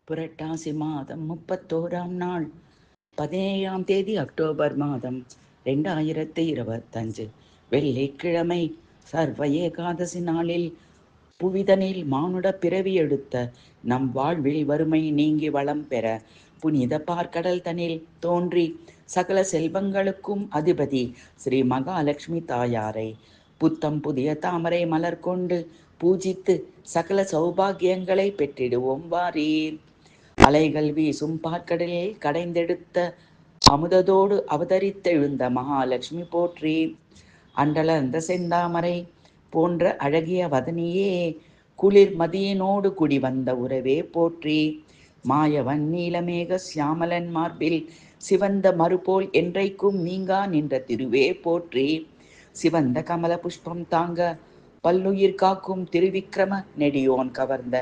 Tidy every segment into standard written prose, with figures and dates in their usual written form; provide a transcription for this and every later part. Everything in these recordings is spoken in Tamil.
புரட்டாசி மாதம் 31ஆம் நாள் 17ஆம் தேதி அக்டோபர் மாதம் 2025 வெள்ளிக்கிழமை. சர்வ ஏகாதசி நாளில் புவிதனில் மானுட பிறவி எடுத்த நம் வாழ்வில் வறுமை நீங்கி வளம் பெற புனித பார்க்கடல் தனில் தோன்றி சகல செல்வங்களுக்கும் அதிபதி ஸ்ரீ மகாலட்சுமி தாயாரை புத்தம் புதிய தாமரை மலர் கொண்டு பூஜித்து சகல சௌபாகியங்களை பெற்றிடுவோம் வாரீர். அலைகள் வீசும் பார்க்கடலில் கடைந்தெடுத்த அமுதத்தோடு அவதரித்தெழுந்த மகாலட்சுமி போற்றி. அண்டலர்ந்த செந்தாமரை போன்ற அழகிய வதனியே, குளிர் மதியினோடு குடி வந்த உறவே போற்றி. மாயவன் நீலமேக சியாமலன் மார்பில் சிவந்த மறுபோல் என்றைக்கும் நீங்கா நின்ற திருவே போற்றி. சிவந்த கமல புஷ்பம் தாங்க பல்லுயிர் காக்கும் திருவிக்கிரம நெடியோன் கவர்ந்த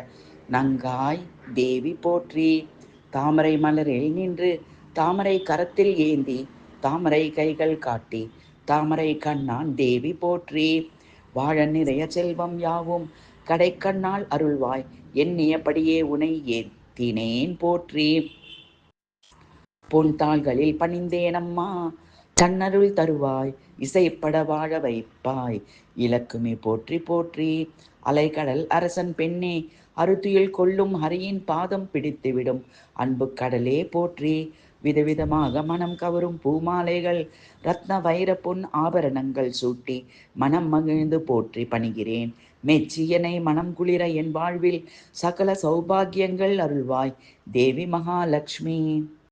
நங்காய் தேவி போற்றி. தாமரை மலரில் நின்று தாமரை கரத்தில் ஏந்தி தாமரை கைகள் காட்டி தாமரை கண்ணான் தேவி போற்றி. வாழ நிறைய செல்வம் யாவும் கடைக்கண்ணால் அருள்வாய், எண்ணியபடியே உனை ஏத்தினேன் போற்றி. பொன் தாள்களில் பணிந்தேனம்மா, தன்னருள் தருவாய், இசைப்பட வாழ வைப்பாய், இலக்குமி போற்றி போற்றி. அலைக்கடல் அரசன் பெண்ணே, அறுதுயில் கொள்ளும் ஹரியின் பாதம் பிடித்துவிடும் அன்பு கடலே போற்றி. விதவிதமாக மனம் கவரும் பூமாலைகள் ரத்ன வைர பொன் ஆபரணங்கள் சூட்டி மனம் மகிழ்ந்து போற்றி பணிகிறேன். மெச்சியனை மனம் குளிர என் வாழ்வில் சகல சௌபாகியங்கள் அருள்வாய் தேவி மகாலட்சுமி.